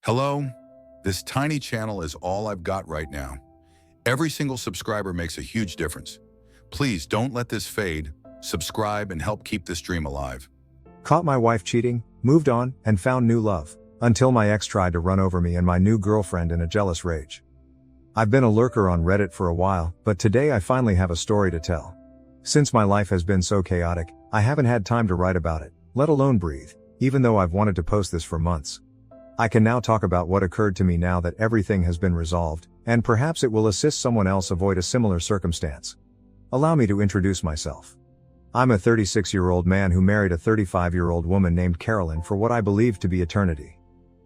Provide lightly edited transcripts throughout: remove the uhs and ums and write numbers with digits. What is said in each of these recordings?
Hello, this tiny channel is all I've got right now. Every single subscriber makes a huge difference. Please don't let this fade, subscribe and help keep this dream alive. Caught my wife cheating, moved on, and found new love, until my ex tried to run over me and my new girlfriend in a jealous rage. I've been a lurker on Reddit for a while, but today I finally have a story to tell. Since my life has been so chaotic, I haven't had time to write about it, let alone breathe, even though I've wanted to post this for months. I can now talk about what occurred to me now that everything has been resolved, and perhaps it will assist someone else avoid a similar circumstance. Allow me to introduce myself. I'm a 36-year-old man who married a 35-year-old woman named Carolyn for what I believe to be eternity.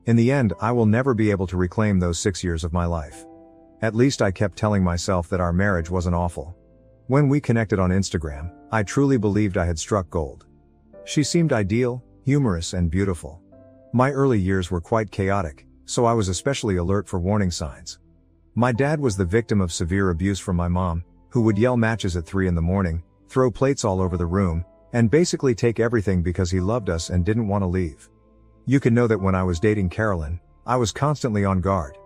In the end, I will never be able to reclaim those 6 years of my life. At least I kept telling myself that our marriage wasn't awful. When we connected on Instagram, I truly believed I had struck gold. She seemed ideal, humorous, and beautiful. My early years were quite chaotic, so I was especially alert for warning signs. My dad was the victim of severe abuse from my mom, who would yell matches at 3 in the morning, throw plates all over the room, and basically take everything because he loved us and didn't want to leave. You can know that when I was dating Carolyn, I was constantly on guard.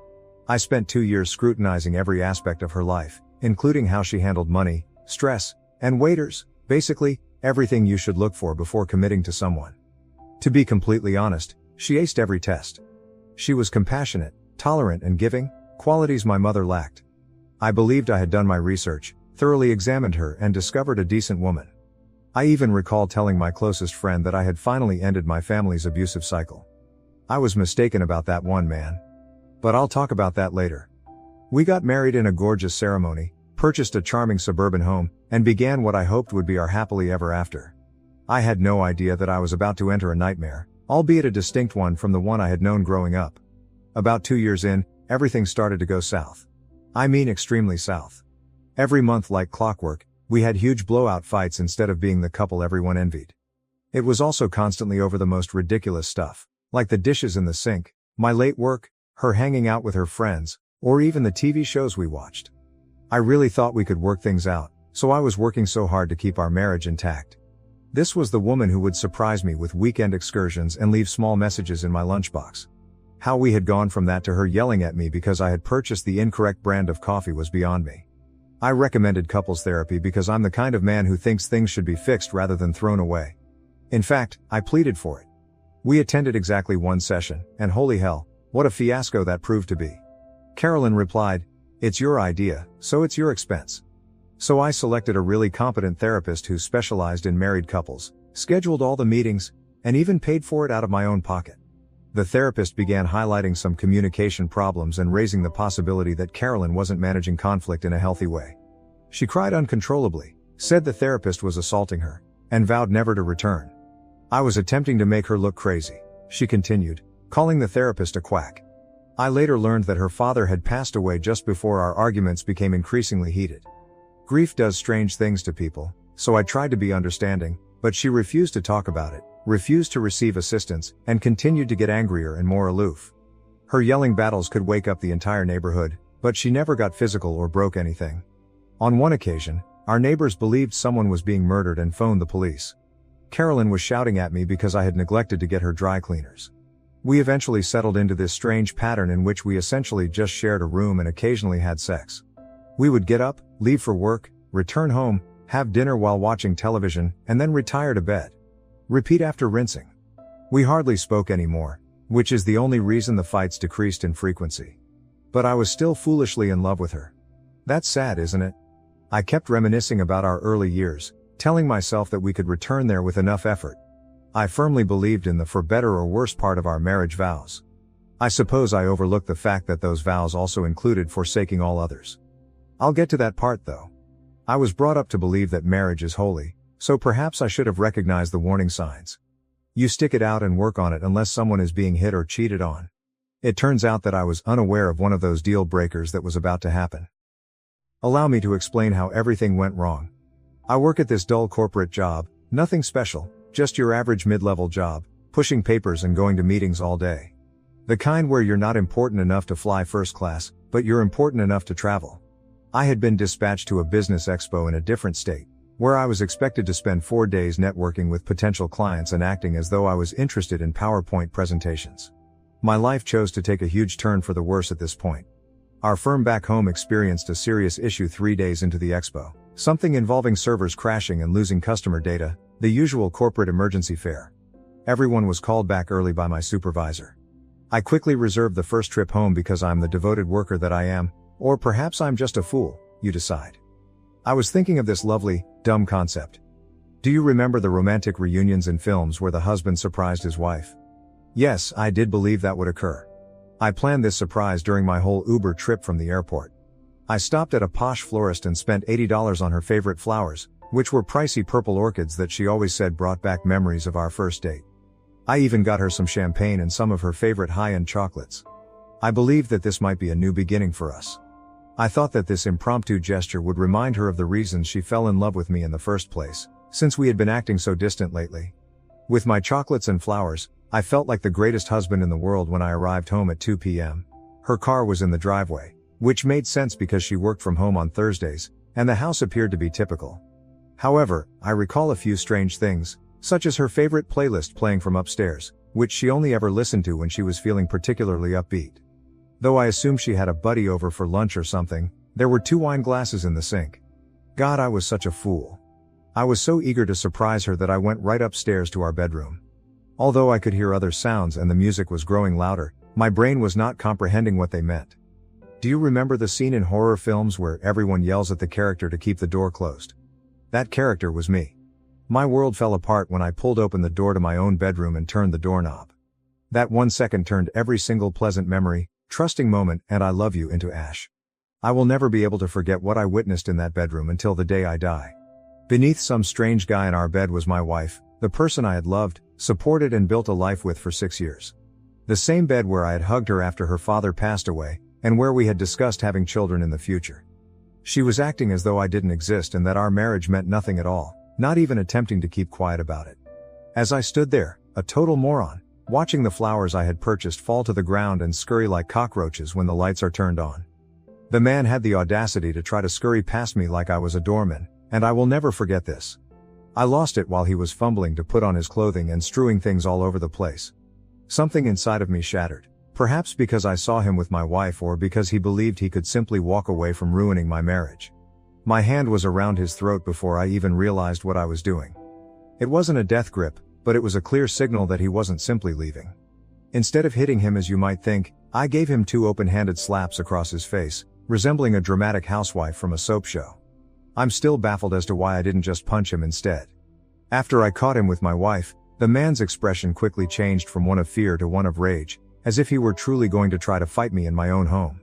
I spent 2 years scrutinizing every aspect of her life, including how she handled money, stress, and waiters, basically, everything you should look for before committing to someone. To be completely honest, she aced every test. She was compassionate, tolerant, and giving, qualities my mother lacked. I believed I had done my research, thoroughly examined her, and discovered a decent woman. I even recall telling my closest friend that I had finally ended my family's abusive cycle. I was mistaken about that one man. But I'll talk about that later. We got married in a gorgeous ceremony, purchased a charming suburban home, and began what I hoped would be our happily ever after. I had no idea that I was about to enter a nightmare, albeit a distinct one from the one I had known growing up. About 2 years in, everything started to go south. I mean extremely south. Every month like clockwork, we had huge blowout fights instead of being the couple everyone envied. It was also constantly over the most ridiculous stuff, like the dishes in the sink, my late work, her hanging out with her friends, or even the TV shows we watched. I really thought we could work things out, so I was working so hard to keep our marriage intact. This was the woman who would surprise me with weekend excursions and leave small messages in my lunchbox. How we had gone from that to her yelling at me because I had purchased the incorrect brand of coffee was beyond me. I recommended couples therapy because I'm the kind of man who thinks things should be fixed rather than thrown away. In fact, I pleaded for it. We attended exactly one session, and holy hell, what a fiasco that proved to be. Carolyn replied, "It's your idea, so it's your expense." So I selected a really competent therapist who specialized in married couples, scheduled all the meetings, and even paid for it out of my own pocket. The therapist began highlighting some communication problems and raising the possibility that Carolyn wasn't managing conflict in a healthy way. She cried uncontrollably, said the therapist was assaulting her, and vowed never to return. I was attempting to make her look crazy, she continued, calling the therapist a quack. I later learned that her father had passed away just before our arguments became increasingly heated. Grief does strange things to people, so I tried to be understanding, but she refused to talk about it, refused to receive assistance, and continued to get angrier and more aloof. Her yelling battles could wake up the entire neighborhood, but she never got physical or broke anything. On one occasion, our neighbors believed someone was being murdered and phoned the police. Carolyn was shouting at me because I had neglected to get her dry cleaners. We eventually settled into this strange pattern in which we essentially just shared a room and occasionally had sex. We would get up, leave for work, return home, have dinner while watching television, and then retire to bed. Repeat after rinsing. We hardly spoke anymore, which is the only reason the fights decreased in frequency. But I was still foolishly in love with her. That's sad, isn't it? I kept reminiscing about our early years, telling myself that we could return there with enough effort. I firmly believed in the for better or worse part of our marriage vows. I suppose I overlooked the fact that those vows also included forsaking all others. I'll get to that part though. I was brought up to believe that marriage is holy, so perhaps I should have recognized the warning signs. You stick it out and work on it unless someone is being hit or cheated on. It turns out that I was unaware of one of those deal breakers that was about to happen. Allow me to explain how everything went wrong. I work at this dull corporate job, nothing special, just your average mid-level job, pushing papers and going to meetings all day. The kind where you're not important enough to fly first class, but you're important enough to travel. I had been dispatched to a business expo in a different state, where I was expected to spend 4 days networking with potential clients and acting as though I was interested in PowerPoint presentations. My life chose to take a huge turn for the worse at this point. Our firm back home experienced a serious issue 3 days into the expo. Something involving servers crashing and losing customer data, the usual corporate emergency fare. Everyone was called back early by my supervisor. I quickly reserved the first trip home because I'm the devoted worker that I am, or perhaps I'm just a fool, you decide. I was thinking of this lovely, dumb concept. Do you remember the romantic reunions in films where the husband surprised his wife? Yes, I did believe that would occur. I planned this surprise during my whole Uber trip from the airport. I stopped at a posh florist and spent $80 on her favorite flowers, which were pricey purple orchids that she always said brought back memories of our first date. I even got her some champagne and some of her favorite high-end chocolates. I believed that this might be a new beginning for us. I thought that this impromptu gesture would remind her of the reasons she fell in love with me in the first place, since we had been acting so distant lately. With my chocolates and flowers, I felt like the greatest husband in the world when I arrived home at 2 p.m. Her car was in the driveway, which made sense because she worked from home on Thursdays, and the house appeared to be typical. However, I recall a few strange things, such as her favorite playlist playing from upstairs, which she only ever listened to when she was feeling particularly upbeat. Though I assume she had a buddy over for lunch or something, there were 2 wine glasses in the sink. God, I was such a fool. I was so eager to surprise her that I went right upstairs to our bedroom. Although I could hear other sounds and the music was growing louder, my brain was not comprehending what they meant. Do you remember the scene in horror films where everyone yells at the character to keep the door closed? That character was me. My world fell apart when I pulled open the door to my own bedroom and turned the doorknob. That 1 second turned every single pleasant memory, trusting moment, and I love you into ash. I will never be able to forget what I witnessed in that bedroom until the day I die. Beneath some strange guy in our bed was my wife, the person I had loved, supported and built a life with for 6 years. The same bed where I had hugged her after her father passed away, and where we had discussed having children in the future. She was acting as though I didn't exist and that our marriage meant nothing at all, not even attempting to keep quiet about it. As I stood there, a total moron, watching the flowers I had purchased fall to the ground and scurry like cockroaches when the lights are turned on. The man had the audacity to try to scurry past me like I was a doorman, and I will never forget this. I lost it while he was fumbling to put on his clothing and strewing things all over the place. Something inside of me shattered, perhaps because I saw him with my wife or because he believed he could simply walk away from ruining my marriage. My hand was around his throat before I even realized what I was doing. It wasn't a death grip, but it was a clear signal that he wasn't simply leaving. Instead of hitting him as you might think, I gave him 2 open-handed slaps across his face, resembling a dramatic housewife from a soap show. I'm still baffled as to why I didn't just punch him instead. After I caught him with my wife, the man's expression quickly changed from one of fear to one of rage, as if he were truly going to try to fight me in my own home.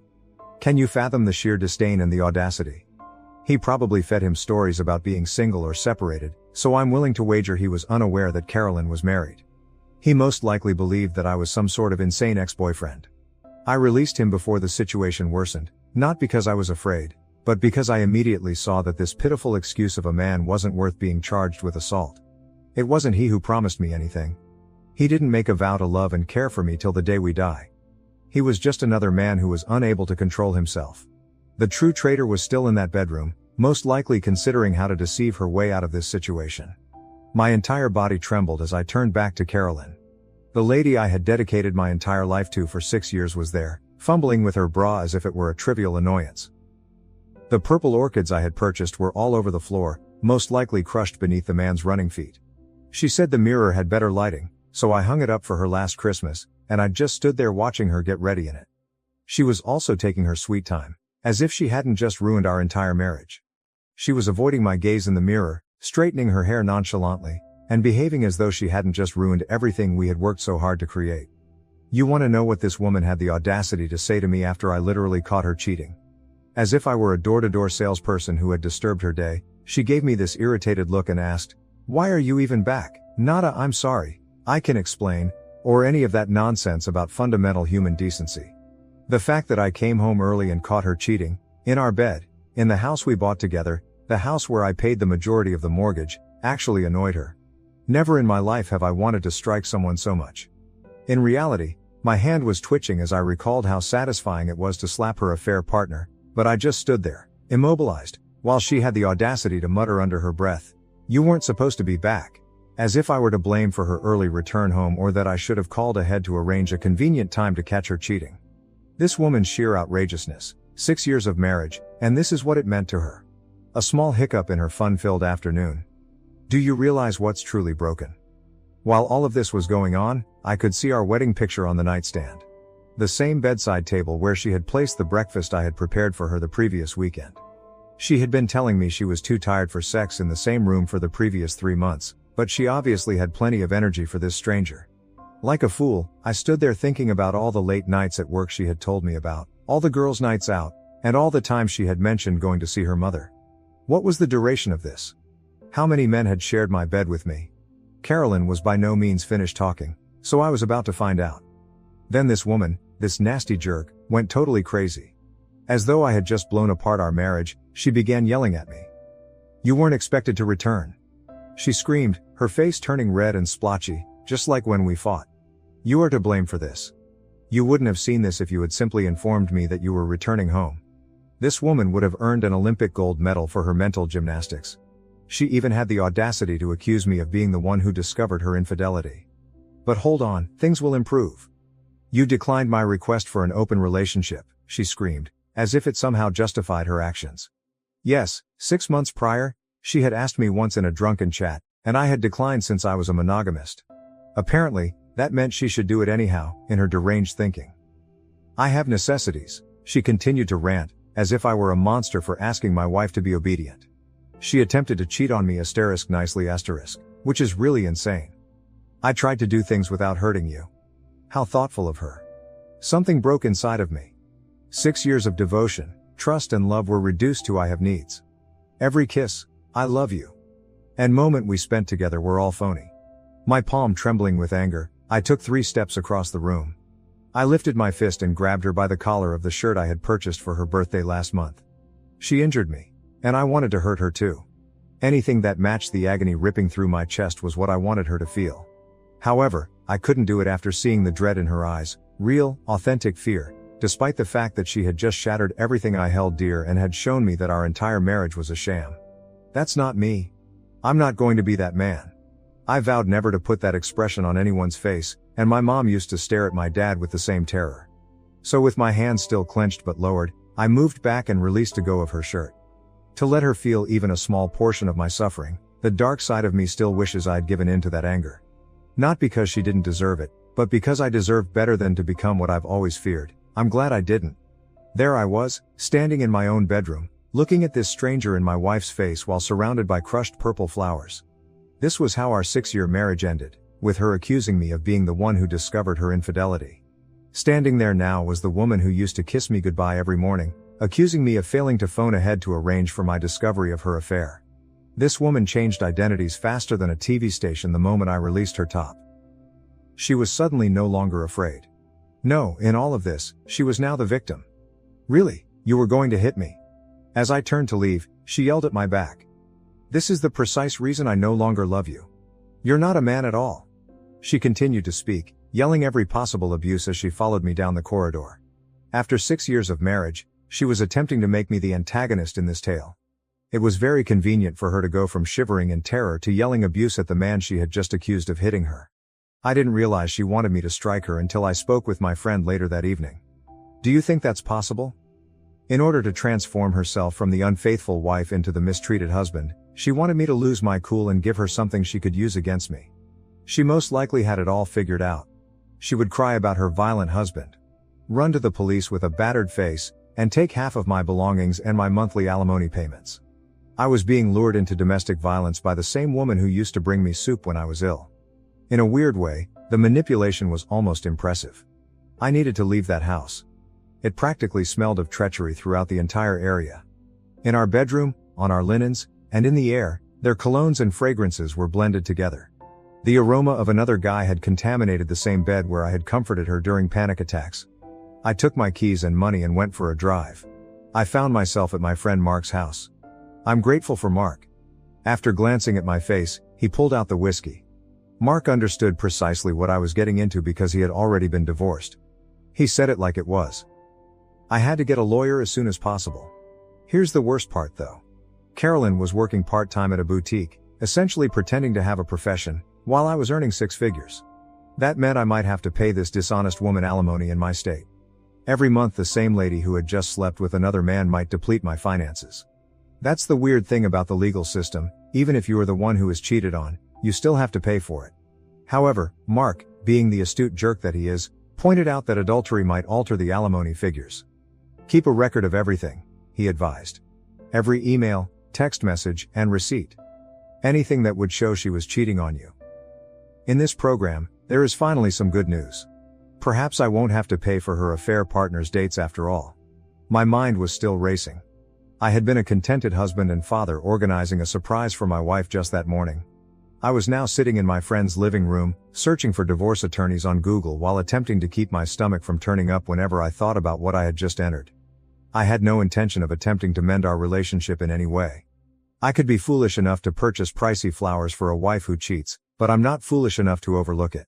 Can you fathom the sheer disdain and the audacity? He probably fed him stories about being single or separated, so I'm willing to wager he was unaware that Carolyn was married. He most likely believed that I was some sort of insane ex-boyfriend. I released him before the situation worsened, not because I was afraid, but because I immediately saw that this pitiful excuse of a man wasn't worth being charged with assault. It wasn't he who promised me anything. He didn't make a vow to love and care for me till the day we die. He was just another man who was unable to control himself. The true traitor was still in that bedroom, most likely considering how to deceive her way out of this situation. My entire body trembled as I turned back to Carolyn. The lady I had dedicated my entire life to for 6 years was there, fumbling with her bra as if it were a trivial annoyance. The purple orchids I had purchased were all over the floor, most likely crushed beneath the man's running feet. She said the mirror had better lighting, so I hung it up for her last Christmas, and I just stood there watching her get ready in it. She was also taking her sweet time, as if she hadn't just ruined our entire marriage. She was avoiding my gaze in the mirror, straightening her hair nonchalantly, and behaving as though she hadn't just ruined everything we had worked so hard to create. You want to know what this woman had the audacity to say to me after I literally caught her cheating? As if I were a door-to-door salesperson who had disturbed her day, she gave me this irritated look and asked, "Why are you even back?" Nada, "I'm sorry, I can explain," or any of that nonsense about fundamental human decency. The fact that I came home early and caught her cheating, in our bed, in the house we bought together, the house where I paid the majority of the mortgage, actually annoyed her. Never in my life have I wanted to strike someone so much. In reality, my hand was twitching as I recalled how satisfying it was to slap her affair partner, but I just stood there, immobilized, while she had the audacity to mutter under her breath, "You weren't supposed to be back." As if I were to blame for her early return home or that I should have called ahead to arrange a convenient time to catch her cheating. This woman's sheer outrageousness, 6 years of marriage, and this is what it meant to her. A small hiccup in her fun-filled afternoon. Do you realize what's truly broken? While all of this was going on, I could see our wedding picture on the nightstand. The same bedside table where she had placed the breakfast I had prepared for her the previous weekend. She had been telling me she was too tired for sex in the same room for the previous 3 months, but she obviously had plenty of energy for this stranger. Like a fool, I stood there thinking about all the late nights at work she had told me about, all the girls' nights out, and all the times she had mentioned going to see her mother. What was the duration of this? How many men had shared my bed with me? Carolyn was by no means finished talking, so I was about to find out. Then this woman, this nasty jerk, went totally crazy. As though I had just blown apart our marriage, she began yelling at me. "You weren't expected to return," she screamed, her face turning red and splotchy, just like when we fought. "You are to blame for this. You wouldn't have seen this if you had simply informed me that you were returning home." This woman would have earned an Olympic gold medal for her mental gymnastics. She even had the audacity to accuse me of being the one who discovered her infidelity. "But hold on, things will improve. You declined my request for an open relationship," she screamed, as if it somehow justified her actions. Yes, 6 months prior, she had asked me once in a drunken chat, and I had declined since I was a monogamist. Apparently, that meant she should do it anyhow, in her deranged thinking. "I have necessities," she continued to rant, as if I were a monster for asking my wife to be obedient. She attempted to cheat on me *nicely*, which is really insane. "I tried to do things without hurting you." How thoughtful of her. Something broke inside of me. 6 years of devotion, trust and love were reduced to "I have needs." Every kiss, "I love you," and moment we spent together were all phony. My palm trembling with anger, I took 3 steps across the room. I lifted my fist and grabbed her by the collar of the shirt I had purchased for her birthday last month. She injured me, and I wanted to hurt her too. Anything that matched the agony ripping through my chest was what I wanted her to feel. However, I couldn't do it after seeing the dread in her eyes, real, authentic fear, despite the fact that she had just shattered everything I held dear and had shown me that our entire marriage was a sham. That's not me. I'm not going to be that man. I vowed never to put that expression on anyone's face, and my mom used to stare at my dad with the same terror. So with my hands still clenched but lowered, I moved back and released a go of her shirt. To let her feel even a small portion of my suffering, the dark side of me still wishes I'd given in to that anger. Not because she didn't deserve it, but because I deserved better than to become what I've always feared. I'm glad I didn't. There I was, standing in my own bedroom, looking at this stranger in my wife's face while surrounded by crushed purple flowers. This was how our 6-year marriage ended, with her accusing me of being the one who discovered her infidelity. Standing there now was the woman who used to kiss me goodbye every morning, accusing me of failing to phone ahead to arrange for my discovery of her affair. This woman changed identities faster than a TV station the moment I released her top. She was suddenly no longer afraid. No, in all of this, she was now the victim. "Really? You were going to hit me?" As I turned to leave, she yelled at my back. "This is the precise reason I no longer love you. You're not a man at all." She continued to speak, yelling every possible abuse as she followed me down the corridor. After 6 years of marriage, she was attempting to make me the antagonist in this tale. It was very convenient for her to go from shivering in terror to yelling abuse at the man she had just accused of hitting her. I didn't realize she wanted me to strike her until I spoke with my friend later that evening. "Do you think that's possible?" In order to transform herself from the unfaithful wife into the mistreated husband, she wanted me to lose my cool and give her something she could use against me. She most likely had it all figured out. She would cry about her violent husband, run to the police with a battered face, and take half of my belongings and my monthly alimony payments. I was being lured into domestic violence by the same woman who used to bring me soup when I was ill. In a weird way, the manipulation was almost impressive. I needed to leave that house. It practically smelled of treachery throughout the entire area. In our bedroom, on our linens, and in the air, their colognes and fragrances were blended together. The aroma of another guy had contaminated the same bed where I had comforted her during panic attacks. I took my keys and money and went for a drive. I found myself at my friend Mark's house. I'm grateful for Mark. After glancing at my face, he pulled out the whiskey. Mark understood precisely what I was getting into because he had already been divorced. He said it like it was. I had to get a lawyer as soon as possible. Here's the worst part though. Carolyn was working part-time at a boutique, essentially pretending to have a profession, while I was earning six figures. That meant I might have to pay this dishonest woman alimony in my state. Every month the same lady who had just slept with another man might deplete my finances. That's the weird thing about the legal system, even if you are the one who is cheated on, you still have to pay for it. However, Mark, being the astute jerk that he is, pointed out that adultery might alter the alimony figures. Keep a record of everything, he advised. Every email, text message, and receipt. Anything that would show she was cheating on you. In this program, there is finally some good news. Perhaps I won't have to pay for her affair partner's dates after all. My mind was still racing. I had been a contented husband and father organizing a surprise for my wife just that morning. I was now sitting in my friend's living room, searching for divorce attorneys on Google while attempting to keep my stomach from turning up whenever I thought about what I had just entered. I had no intention of attempting to mend our relationship in any way. I could be foolish enough to purchase pricey flowers for a wife who cheats, but I'm not foolish enough to overlook it.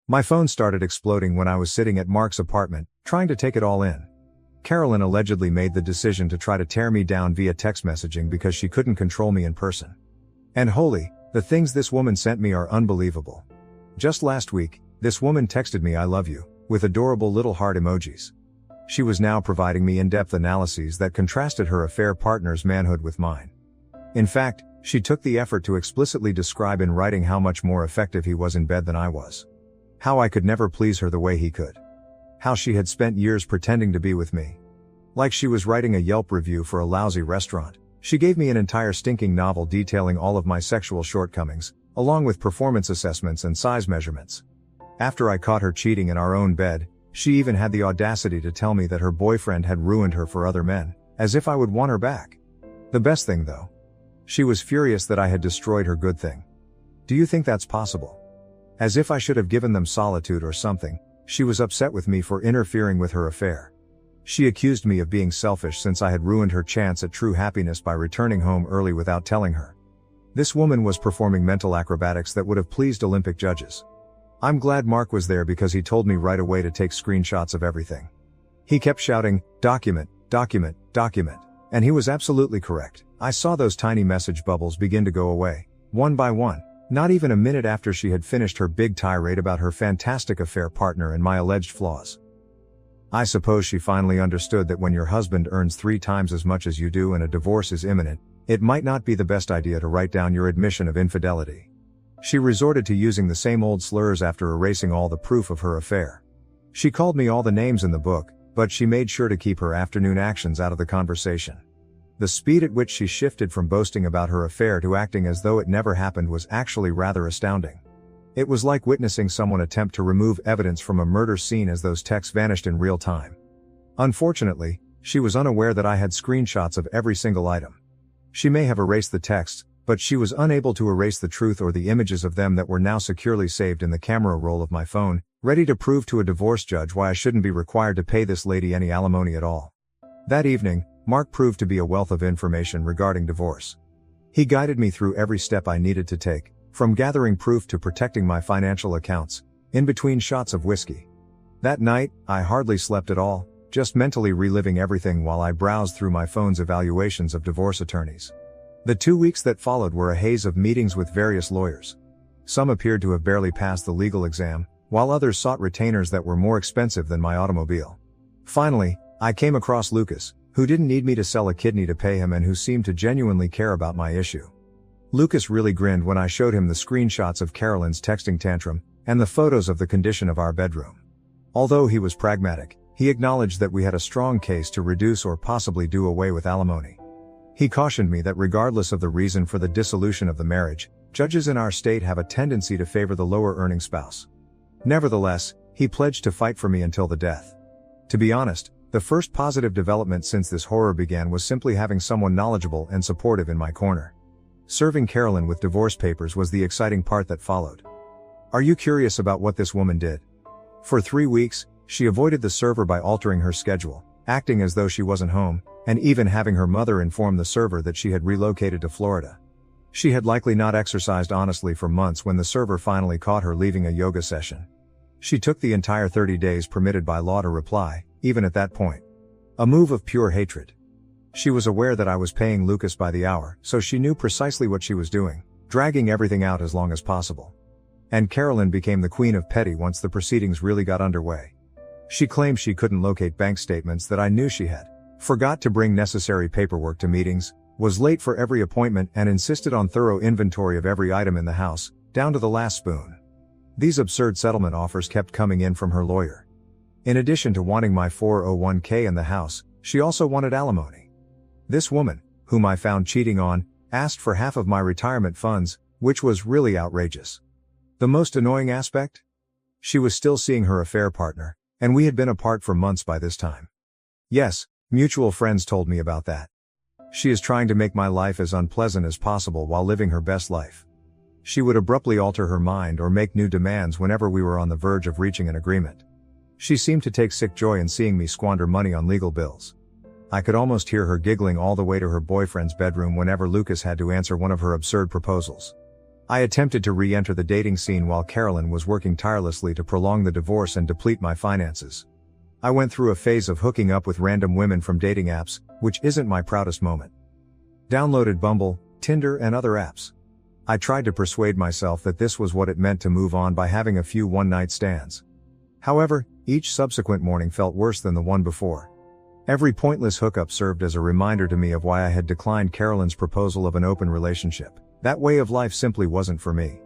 My phone started exploding when I was sitting at Mark's apartment, trying to take it all in. Carolyn allegedly made the decision to try to tear me down via text messaging because she couldn't control me in person. And holy, the things this woman sent me are unbelievable. Just last week, this woman texted me "I love you," with adorable little heart emojis. She was now providing me in-depth analyses that contrasted her affair partner's manhood with mine. In fact, she took the effort to explicitly describe in writing how much more effective he was in bed than I was. How I could never please her the way he could. How she had spent years pretending to be with me. Like she was writing a Yelp review for a lousy restaurant, she gave me an entire stinking novel detailing all of my sexual shortcomings, along with performance assessments and size measurements. After I caught her cheating in our own bed, she even had the audacity to tell me that her boyfriend had ruined her for other men, as if I would want her back. The best thing though. She was furious that I had destroyed her good thing. Do you think that's possible? As if I should have given them solitude or something, she was upset with me for interfering with her affair. She accused me of being selfish since I had ruined her chance at true happiness by returning home early without telling her. This woman was performing mental acrobatics that would have pleased Olympic judges. I'm glad Mark was there because he told me right away to take screenshots of everything. He kept shouting, "Document, document, document," and he was absolutely correct. I saw those tiny message bubbles begin to go away, one by one, not even a minute after she had finished her big tirade about her fantastic affair partner and my alleged flaws. I suppose she finally understood that when your husband earns 3 times as much as you do and a divorce is imminent, it might not be the best idea to write down your admission of infidelity. She resorted to using the same old slurs after erasing all the proof of her affair. She called me all the names in the book, but she made sure to keep her afternoon actions out of the conversation. The speed at which she shifted from boasting about her affair to acting as though it never happened was actually rather astounding. It was like witnessing someone attempt to remove evidence from a murder scene as those texts vanished in real time. Unfortunately, she was unaware that I had screenshots of every single item. She may have erased the texts, but she was unable to erase the truth or the images of them that were now securely saved in the camera roll of my phone, ready to prove to a divorce judge why I shouldn't be required to pay this lady any alimony at all. That evening, Mark proved to be a wealth of information regarding divorce. He guided me through every step I needed to take, from gathering proof to protecting my financial accounts, in between shots of whiskey. That night, I hardly slept at all, just mentally reliving everything while I browsed through my phone's evaluations of divorce attorneys. The 2 weeks that followed were a haze of meetings with various lawyers. Some appeared to have barely passed the legal exam, while others sought retainers that were more expensive than my automobile. Finally, I came across Lucas, who didn't need me to sell a kidney to pay him and who seemed to genuinely care about my issue. Lucas really grinned when I showed him the screenshots of Carolyn's texting tantrum, and the photos of the condition of our bedroom. Although he was pragmatic, he acknowledged that we had a strong case to reduce or possibly do away with alimony. He cautioned me that regardless of the reason for the dissolution of the marriage, judges in our state have a tendency to favor the lower-earning spouse. Nevertheless, he pledged to fight for me until the death. To be honest, the first positive development since this horror began was simply having someone knowledgeable and supportive in my corner. Serving Carolyn with divorce papers was the exciting part that followed. Are you curious about what this woman did? For 3 weeks, she avoided the server by altering her schedule, acting as though she wasn't home, and even having her mother inform the server that she had relocated to Florida. She had likely not exercised honestly for months when the server finally caught her leaving a yoga session. She took the entire 30 days permitted by law to reply, even at that point. A move of pure hatred. She was aware that I was paying Lucas by the hour, so she knew precisely what she was doing, dragging everything out as long as possible. And Carolyn became the queen of petty once the proceedings really got underway. She claimed she couldn't locate bank statements that I knew she had, forgot to bring necessary paperwork to meetings, was late for every appointment, and insisted on thorough inventory of every item in the house, down to the last spoon. These absurd settlement offers kept coming in from her lawyer. In addition to wanting my 401k in the house, she also wanted alimony. This woman, whom I found cheating on, asked for half of my retirement funds, which was really outrageous. The most annoying aspect? She was still seeing her affair partner, and we had been apart for months by this time. Yes, mutual friends told me about that. She is trying to make my life as unpleasant as possible while living her best life. She would abruptly alter her mind or make new demands whenever we were on the verge of reaching an agreement. She seemed to take sick joy in seeing me squander money on legal bills. I could almost hear her giggling all the way to her boyfriend's bedroom whenever Lucas had to answer one of her absurd proposals. I attempted to re-enter the dating scene while Carolyn was working tirelessly to prolong the divorce and deplete my finances. I went through a phase of hooking up with random women from dating apps, which isn't my proudest moment. Downloaded Bumble, Tinder, and other apps. I tried to persuade myself that this was what it meant to move on by having a few one-night stands. However, each subsequent morning felt worse than the one before. Every pointless hookup served as a reminder to me of why I had declined Carolyn's proposal of an open relationship. That way of life simply wasn't for me.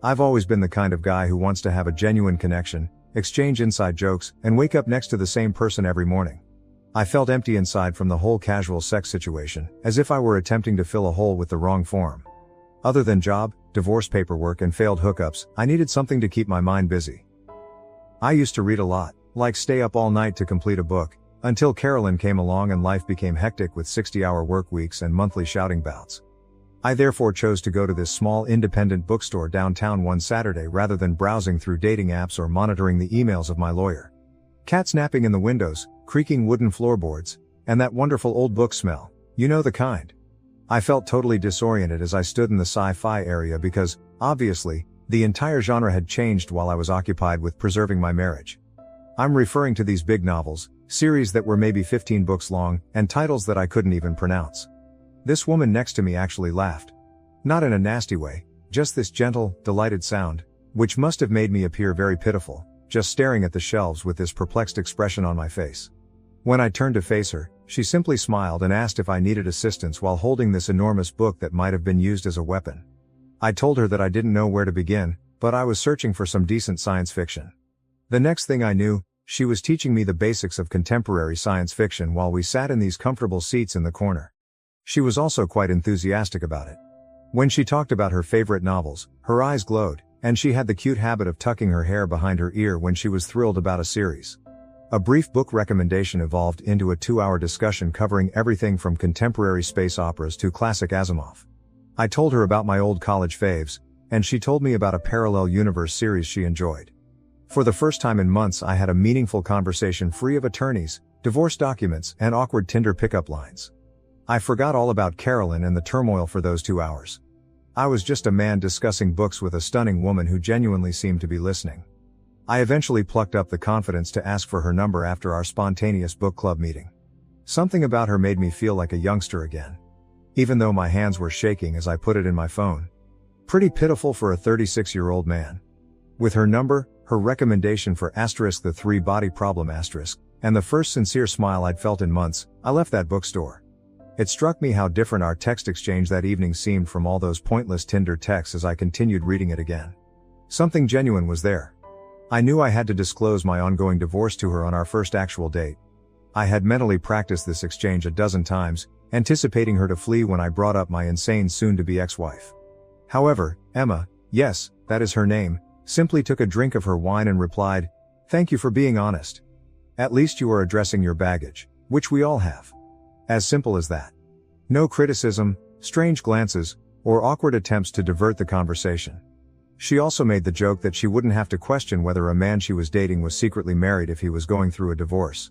I've always been the kind of guy who wants to have a genuine connection, exchange inside jokes, and wake up next to the same person every morning. I felt empty inside from the whole casual sex situation, as if I were attempting to fill a hole with the wrong form. Other than job, divorce paperwork, and failed hookups, I needed something to keep my mind busy. I used to read a lot, like stay up all night to complete a book, until Carolyn came along and life became hectic with 60-hour work weeks and monthly shouting bouts. I therefore chose to go to this small independent bookstore downtown one Saturday rather than browsing through dating apps or monitoring the emails of my lawyer. Cats napping in the windows, creaking wooden floorboards, and that wonderful old book smell, you know the kind. I felt totally disoriented as I stood in the sci-fi area because, obviously, the entire genre had changed while I was occupied with preserving my marriage. I'm referring to these big novels, series that were maybe 15 books long, and titles that I couldn't even pronounce. This woman next to me actually laughed. Not in a nasty way, just this gentle, delighted sound, which must have made me appear very pitiful, just staring at the shelves with this perplexed expression on my face. When I turned to face her, she simply smiled and asked if I needed assistance while holding this enormous book that might have been used as a weapon. I told her that I didn't know where to begin, but I was searching for some decent science fiction. The next thing I knew, she was teaching me the basics of contemporary science fiction while we sat in these comfortable seats in the corner. She was also quite enthusiastic about it. When she talked about her favorite novels, her eyes glowed, and she had the cute habit of tucking her hair behind her ear when she was thrilled about a series. A brief book recommendation evolved into a 2-hour discussion covering everything from contemporary space operas to classic Asimov. I told her about my old college faves, and she told me about a parallel universe series she enjoyed. For the first time in months, I had a meaningful conversation free of attorneys, divorce documents, and awkward Tinder pickup lines. I forgot all about Carolyn and the turmoil for those 2 hours. I was just a man discussing books with a stunning woman who genuinely seemed to be listening. I eventually plucked up the confidence to ask for her number after our spontaneous book club meeting. Something about her made me feel like a youngster again. Even though my hands were shaking as I put it in my phone. Pretty pitiful for a 36-year-old man. With her number, her recommendation for the 3 body problem and the first sincere smile I'd felt in months, I left that bookstore. It struck me how different our text exchange that evening seemed from all those pointless Tinder texts as I continued reading it again. Something genuine was there. I knew I had to disclose my ongoing divorce to her on our first actual date. I had mentally practiced this exchange a dozen times, anticipating her to flee when I brought up my insane soon-to-be ex-wife. However, Emma, yes, that is her name, simply took a drink of her wine and replied, "Thank you for being honest. At least you are addressing your baggage, which we all have." As simple as that. No criticism, strange glances, or awkward attempts to divert the conversation. She also made the joke that she wouldn't have to question whether a man she was dating was secretly married if he was going through a divorce.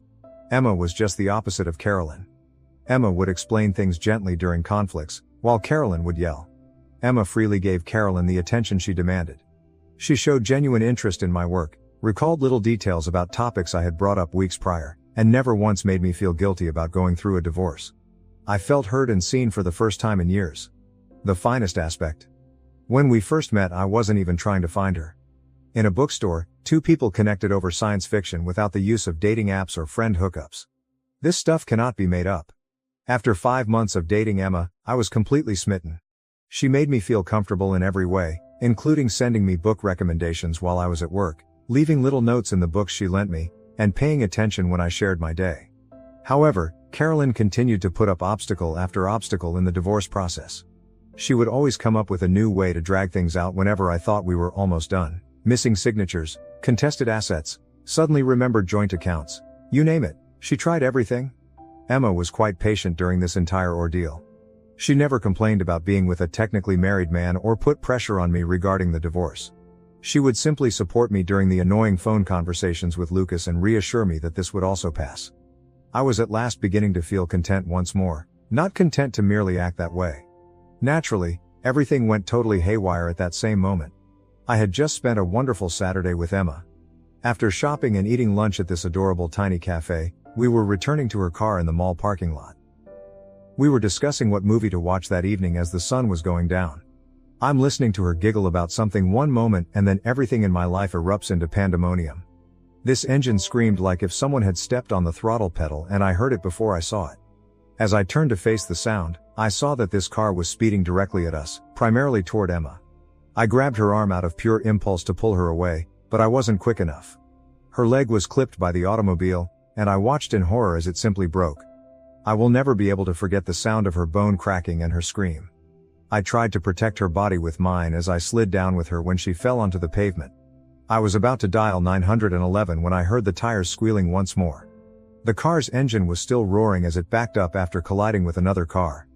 Emma was just the opposite of Carolyn. Emma would explain things gently during conflicts, while Carolyn would yell. Emma freely gave Carolyn the attention she demanded. She showed genuine interest in my work, recalled little details about topics I had brought up weeks prior, and never once made me feel guilty about going through a divorce. I felt heard and seen for the first time in years. The finest aspect. When we first met, I wasn't even trying to find her. In a bookstore, two people connected over science fiction without the use of dating apps or friend hookups. This stuff cannot be made up. After 5 months of dating Emma, I was completely smitten. She made me feel comfortable in every way, including sending me book recommendations while I was at work, leaving little notes in the books she lent me, and paying attention when I shared my day. However, Carolyn continued to put up obstacle after obstacle in the divorce process. She would always come up with a new way to drag things out whenever I thought we were almost done. Missing signatures, contested assets, suddenly remembered joint accounts. You name it, she tried everything. Emma was quite patient during this entire ordeal. She never complained about being with a technically married man or put pressure on me regarding the divorce. She would simply support me during the annoying phone conversations with Lucas and reassure me that this would also pass. I was at last beginning to feel content once more, not content to merely act that way. Naturally, everything went totally haywire at that same moment. I had just spent a wonderful Saturday with Emma. After shopping and eating lunch at this adorable tiny cafe, we were returning to her car in the mall parking lot. We were discussing what movie to watch that evening as the sun was going down. I'm listening to her giggle about something one moment and then everything in my life erupts into pandemonium. This engine screamed like if someone had stepped on the throttle pedal and I heard it before I saw it. As I turned to face the sound, I saw that this car was speeding directly at us, primarily toward Emma. I grabbed her arm out of pure impulse to pull her away, but I wasn't quick enough. Her leg was clipped by the automobile, and I watched in horror as it simply broke. I will never be able to forget the sound of her bone cracking and her scream. I tried to protect her body with mine as I slid down with her when she fell onto the pavement. I was about to dial 911 when I heard the tires squealing once more. The car's engine was still roaring as it backed up after colliding with another car.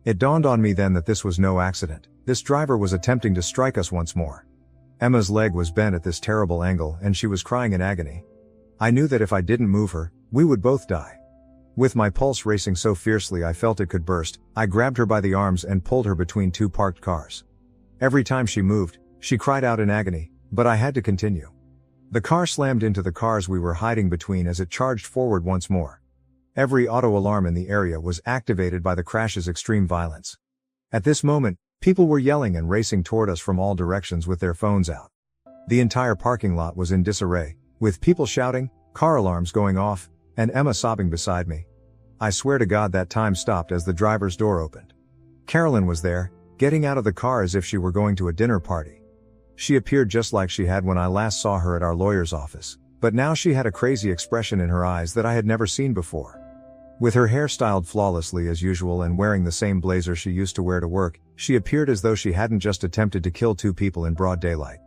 It dawned on me then that this was no accident. This driver was attempting to strike us once more. Emma's leg was bent at this terrible angle and she was crying in agony. I knew that if I didn't move her, we would both die. With my pulse racing so fiercely I felt it could burst, I grabbed her by the arms and pulled her between two parked cars. Every time she moved, she cried out in agony, but I had to continue. The car slammed into the cars we were hiding between as it charged forward once more. Every auto alarm in the area was activated by the crash's extreme violence. At this moment, people were yelling and racing toward us from all directions with their phones out. The entire parking lot was in disarray, with people shouting, car alarms going off, and Emma sobbing beside me. I swear to God that time stopped as the driver's door opened. Carolyn was there, getting out of the car as if she were going to a dinner party. She appeared just like she had when I last saw her at our lawyer's office, but now she had a crazy expression in her eyes that I had never seen before. With her hair styled flawlessly as usual and wearing the same blazer she used to wear to work, she appeared as though she hadn't just attempted to kill two people in broad daylight.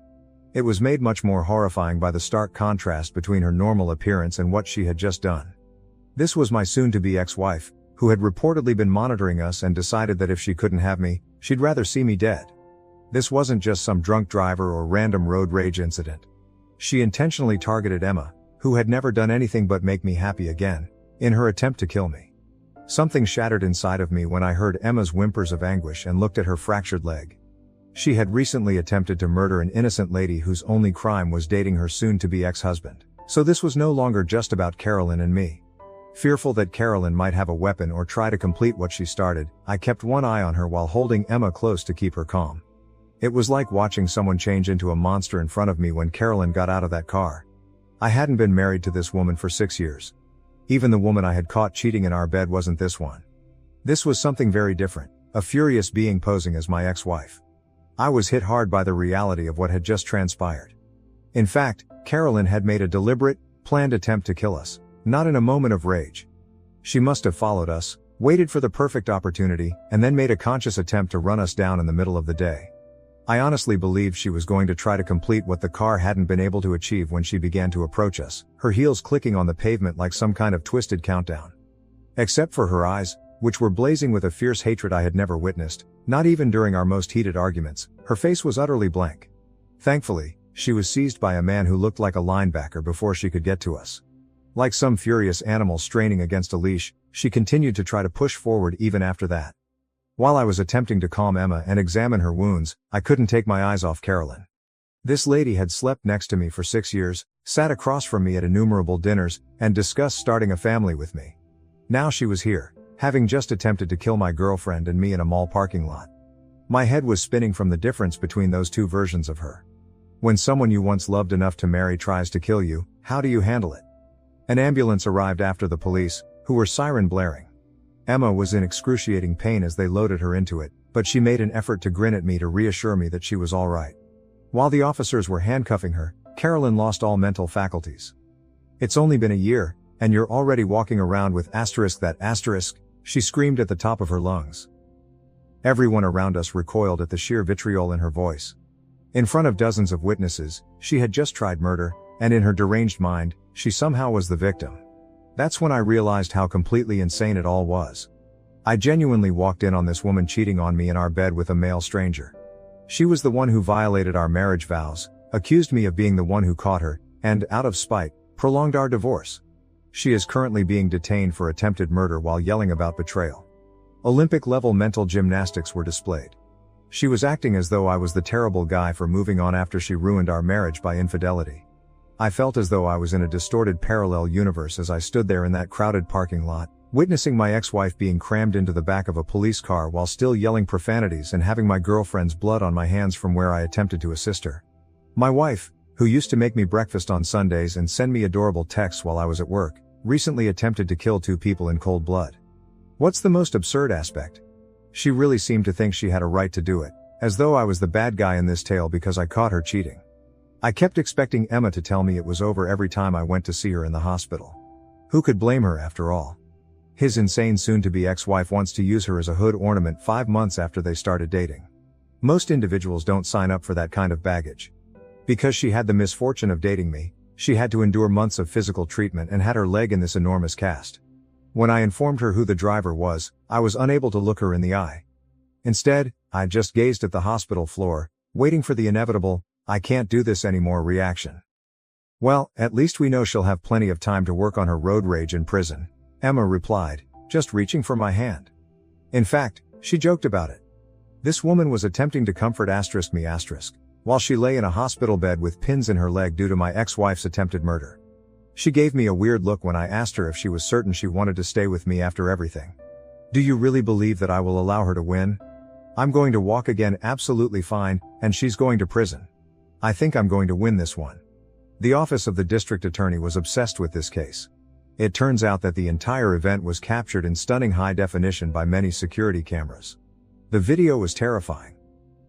It was made much more horrifying by the stark contrast between her normal appearance and what she had just done. This was my soon-to-be ex-wife, who had reportedly been monitoring us and decided that if she couldn't have me, she'd rather see me dead. This wasn't just some drunk driver or random road rage incident. She intentionally targeted Emma, who had never done anything but make me happy again, in her attempt to kill me. Something shattered inside of me when I heard Emma's whimpers of anguish and looked at her fractured leg. She had recently attempted to murder an innocent lady whose only crime was dating her soon-to-be ex-husband. So this was no longer just about Carolyn and me. Fearful that Carolyn might have a weapon or try to complete what she started, I kept one eye on her while holding Emma close to keep her calm. It was like watching someone change into a monster in front of me when Carolyn got out of that car. I hadn't been married to this woman for 6 years. Even the woman I had caught cheating in our bed wasn't this one. This was something very different, a furious being posing as my ex-wife. I was hit hard by the reality of what had just transpired. In fact, Carolyn had made a deliberate, planned attempt to kill us, not in a moment of rage. She must have followed us, waited for the perfect opportunity, and then made a conscious attempt to run us down in the middle of the day. I honestly believed she was going to try to complete what the car hadn't been able to achieve when she began to approach us, her heels clicking on the pavement like some kind of twisted countdown. Except for her eyes, which were blazing with a fierce hatred I had never witnessed, not even during our most heated arguments, her face was utterly blank. Thankfully, she was seized by a man who looked like a linebacker before she could get to us. Like some furious animal straining against a leash, she continued to try to push forward even after that. While I was attempting to calm Emma and examine her wounds, I couldn't take my eyes off Carolyn. This lady had slept next to me for 6 years, sat across from me at innumerable dinners, and discussed starting a family with me. Now she was here, having just attempted to kill my girlfriend and me in a mall parking lot. My head was spinning from the difference between those two versions of her. When someone you once loved enough to marry tries to kill you, how do you handle it? An ambulance arrived after the police, who were siren blaring. Emma was in excruciating pain as they loaded her into it, but she made an effort to grin at me to reassure me that she was all right. While the officers were handcuffing her, Carolyn lost all mental faculties. "It's only been a year, and you're already walking around with **, she screamed at the top of her lungs. Everyone around us recoiled at the sheer vitriol in her voice. In front of dozens of witnesses, she had just tried murder, and in her deranged mind, she somehow was the victim. That's when I realized how completely insane it all was. I genuinely walked in on this woman cheating on me in our bed with a male stranger. She was the one who violated our marriage vows, accused me of being the one who caught her, and, out of spite, prolonged our divorce. She is currently being detained for attempted murder while yelling about betrayal. Olympic-level mental gymnastics were displayed. She was acting as though I was the terrible guy for moving on after she ruined our marriage by infidelity. I felt as though I was in a distorted parallel universe as I stood there in that crowded parking lot, witnessing my ex-wife being crammed into the back of a police car while still yelling profanities and having my girlfriend's blood on my hands from where I attempted to assist her. My wife, who used to make me breakfast on Sundays and send me adorable texts while I was at work, recently attempted to kill 2 people in cold blood. What's the most absurd aspect? She really seemed to think she had a right to do it, as though I was the bad guy in this tale because I caught her cheating. I kept expecting Emma to tell me it was over every time I went to see her in the hospital. Who could blame her after all? His insane soon-to-be ex-wife wants to use her as a hood ornament 5 months after they started dating. Most individuals don't sign up for that kind of baggage. Because she had the misfortune of dating me, she had to endure months of physical treatment and had her leg in this enormous cast. When I informed her who the driver was, I was unable to look her in the eye. Instead, I just gazed at the hospital floor, waiting for the inevitable, "I can't do this anymore" reaction. "Well, at least we know she'll have plenty of time to work on her road rage in prison," Emma replied, just reaching for my hand. In fact, she joked about it. This woman was attempting to comfort me while she lay in a hospital bed with pins in her leg due to my ex-wife's attempted murder. She gave me a weird look when I asked her if she was certain she wanted to stay with me after everything. "Do you really believe that I will allow her to win? I'm going to walk again absolutely fine, and she's going to prison. I think I'm going to win this one." The office of the district attorney was obsessed with this case. It turns out that the entire event was captured in stunning high definition by many security cameras. The video was terrifying.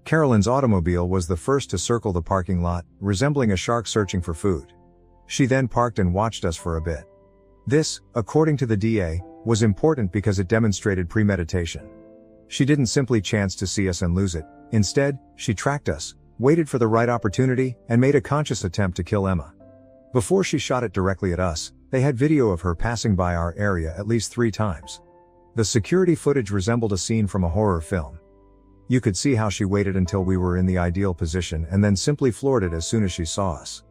Carolyn's automobile was the first to circle the parking lot, resembling a shark searching for food. She then parked and watched us for a bit. This, according to the DA, was important because it demonstrated premeditation. She didn't simply chance to see us and lose it. Instead, she tracked us, waited for the right opportunity, and made a conscious attempt to kill Emma. Before she shot it directly at us, they had video of her passing by our area at least 3 times. The security footage resembled a scene from a horror film. You could see how she waited until we were in the ideal position and then simply floored it as soon as she saw us.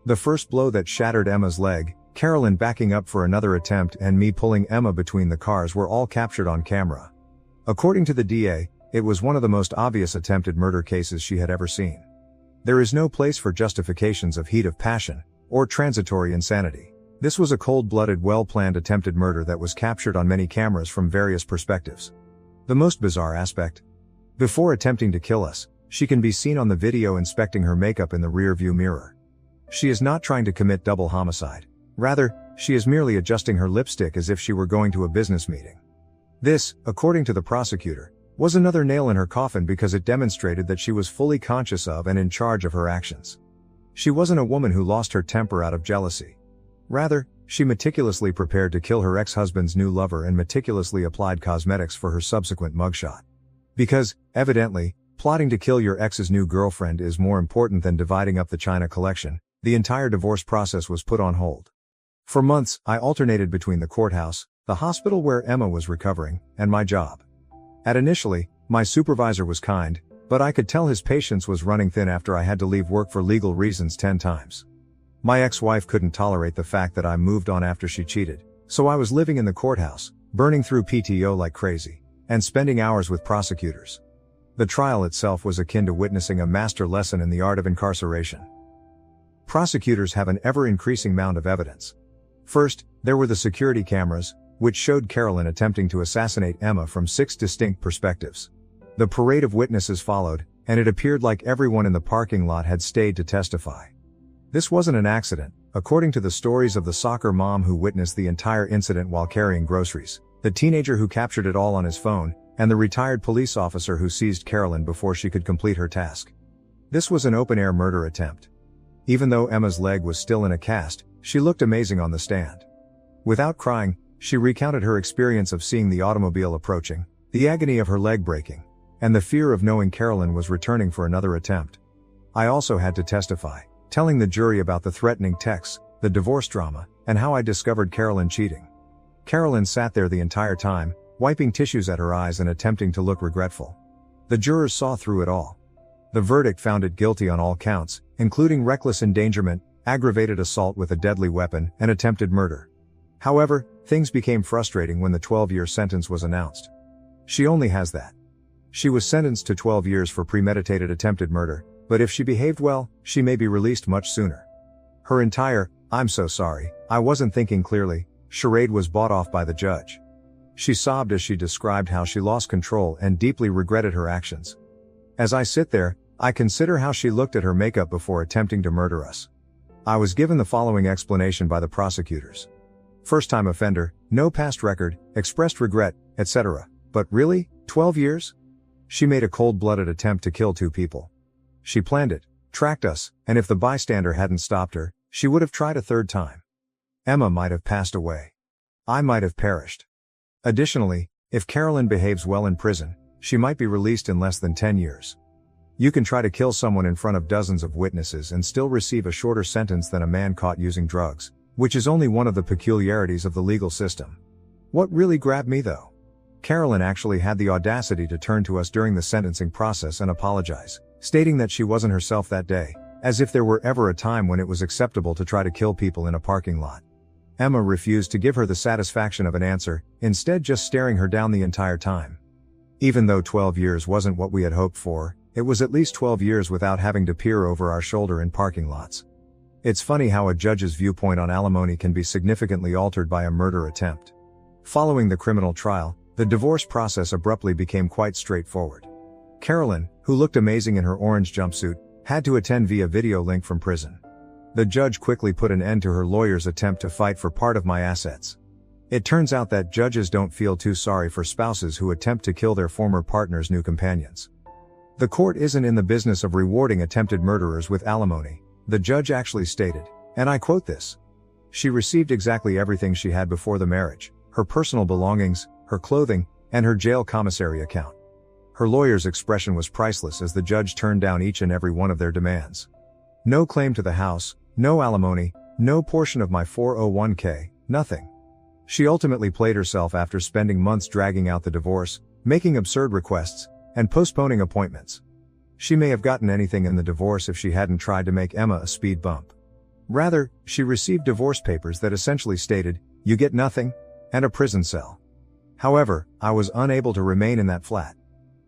The first blow that shattered Emma's leg, Carolyn backing up for another attempt, and me pulling Emma between the cars were all captured on camera. According to the DA, it was one of the most obvious attempted murder cases she had ever seen. There is no place for justifications of heat of passion, or transitory insanity. This was a cold-blooded, well-planned attempted murder that was captured on many cameras from various perspectives. The most bizarre aspect? Before attempting to kill us, she can be seen on the video inspecting her makeup in the rear-view mirror. She is not trying to commit double homicide. Rather, she is merely adjusting her lipstick as if she were going to a business meeting. This, according to the prosecutor, was another nail in her coffin because it demonstrated that she was fully conscious of and in charge of her actions. She wasn't a woman who lost her temper out of jealousy. Rather, she meticulously prepared to kill her ex-husband's new lover and meticulously applied cosmetics for her subsequent mugshot. Because, evidently, plotting to kill your ex's new girlfriend is more important than dividing up the china collection, the entire divorce process was put on hold. For months, I alternated between the courthouse, the hospital where Emma was recovering, and my job. Initially, my supervisor was kind, but I could tell his patience was running thin after I had to leave work for legal reasons 10 times. My ex-wife couldn't tolerate the fact that I moved on after she cheated, so I was living in the courthouse, burning through PTO like crazy, and spending hours with prosecutors. The trial itself was akin to witnessing a master lesson in the art of incarceration. Prosecutors have an ever-increasing mound of evidence. First, there were the security cameras, which showed Carolyn attempting to assassinate Emma from 6 distinct perspectives. The parade of witnesses followed, and it appeared like everyone in the parking lot had stayed to testify. This wasn't an accident, according to the stories of the soccer mom who witnessed the entire incident while carrying groceries, the teenager who captured it all on his phone, and the retired police officer who seized Carolyn before she could complete her task. This was an open-air murder attempt. Even though Emma's leg was still in a cast, she looked amazing on the stand. Without crying, she recounted her experience of seeing the automobile approaching, the agony of her leg breaking, and the fear of knowing Carolyn was returning for another attempt. I also had to testify, telling the jury about the threatening texts, the divorce drama, and how I discovered Carolyn cheating. Carolyn sat there the entire time, wiping tissues at her eyes and attempting to look regretful. The jurors saw through it all. The verdict found it guilty on all counts, including reckless endangerment, aggravated assault with a deadly weapon, and attempted murder. However, things became frustrating when the 12-year sentence was announced. She only has that. She was sentenced to 12 years for premeditated attempted murder, but if she behaved well, she may be released much sooner. Her entire, "I'm so sorry, I wasn't thinking clearly," charade was bought off by the judge. She sobbed as she described how she lost control and deeply regretted her actions. As I sit there, I consider how she looked at her makeup before attempting to murder us. I was given the following explanation by the prosecutors. First-time offender, no past record, expressed regret, etc. But really, 12 years? She made a cold-blooded attempt to kill 2 people. She planned it, tracked us, and if the bystander hadn't stopped her, she would have tried a 3rd time. Emma might have passed away. I might have perished. Additionally, if Carolyn behaves well in prison, she might be released in less than 10 years. You can try to kill someone in front of dozens of witnesses and still receive a shorter sentence than a man caught using drugs, which is only one of the peculiarities of the legal system. What really grabbed me though? Carolyn actually had the audacity to turn to us during the sentencing process and apologize, stating that she wasn't herself that day, as if there were ever a time when it was acceptable to try to kill people in a parking lot. Emma refused to give her the satisfaction of an answer, instead just staring her down the entire time. Even though 12 years wasn't what we had hoped for, it was at least 12 years without having to peer over our shoulder in parking lots. It's funny how a judge's viewpoint on alimony can be significantly altered by a murder attempt. Following the criminal trial, the divorce process abruptly became quite straightforward. Carolyn, who looked amazing in her orange jumpsuit, had to attend via video link from prison. The judge quickly put an end to her lawyer's attempt to fight for part of my assets. It turns out that judges don't feel too sorry for spouses who attempt to kill their former partner's new companions. The court isn't in the business of rewarding attempted murderers with alimony, the judge actually stated, and I quote this. She received exactly everything she had before the marriage, her personal belongings, her clothing, and her jail commissary account. Her lawyer's expression was priceless as the judge turned down each and every one of their demands. No claim to the house, no alimony, no portion of my 401k, nothing. She ultimately played herself after spending months dragging out the divorce, making absurd requests, and postponing appointments. She may have gotten anything in the divorce if she hadn't tried to make Emma a speed bump. Rather, she received divorce papers that essentially stated, "You get nothing," and a prison cell. However, I was unable to remain in that flat.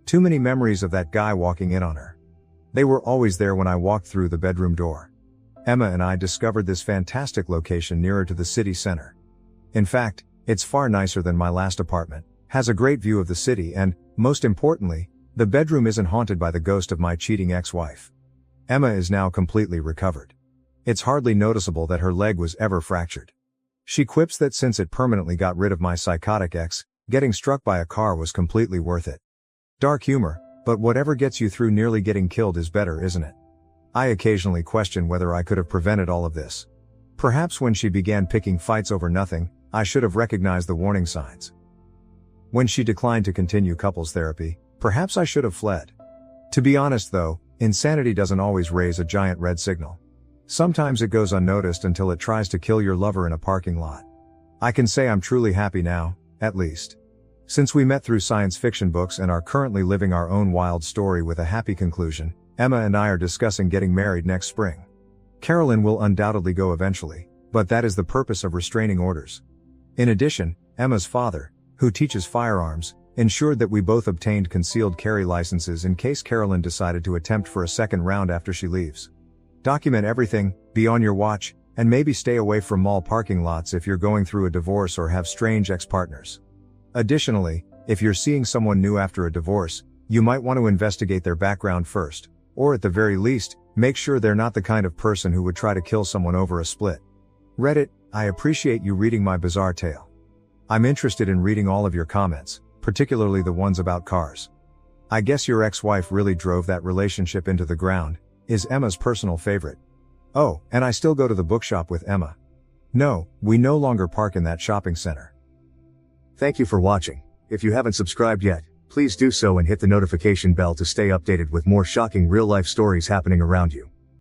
Too many memories of that guy walking in on her. They were always there when I walked through the bedroom door. Emma and I discovered this fantastic location nearer to the city center. In fact, it's far nicer than my last apartment, has a great view of the city and, most importantly, the bedroom isn't haunted by the ghost of my cheating ex-wife. Emma is now completely recovered. It's hardly noticeable that her leg was ever fractured. She quips that since it permanently got rid of my psychotic ex, getting struck by a car was completely worth it. Dark humor, but whatever gets you through nearly getting killed is better, isn't it? I occasionally question whether I could have prevented all of this. Perhaps when she began picking fights over nothing, I should have recognized the warning signs. When she declined to continue couples therapy, perhaps I should have fled. To be honest though, insanity doesn't always raise a giant red signal. Sometimes it goes unnoticed until it tries to kill your lover in a parking lot. I can say I'm truly happy now, at least. Since we met through science fiction books and are currently living our own wild story with a happy conclusion, Emma and I are discussing getting married next spring. Carolyn will undoubtedly go eventually, but that is the purpose of restraining orders. In addition, Emma's father, who teaches firearms, ensured that we both obtained concealed carry licenses in case Carolyn decided to attempt for a second round after she leaves. Document everything, be on your watch, and maybe stay away from mall parking lots if you're going through a divorce or have strange ex-partners. Additionally, if you're seeing someone new after a divorce, You might want to investigate their background first, or at the very least, make sure they're not the kind of person who would try to kill someone over a split. Reddit, I appreciate you reading my bizarre tale. I'm interested in reading all of your comments, particularly the ones about cars. I guess your ex-wife really drove that relationship into the ground, is Emma's personal favorite. Oh, and I still go to the bookshop with Emma. No, we no longer park in that shopping center. Thank you for watching. If you haven't subscribed yet, please do so and hit the notification bell to stay updated with more shocking real-life stories happening around you.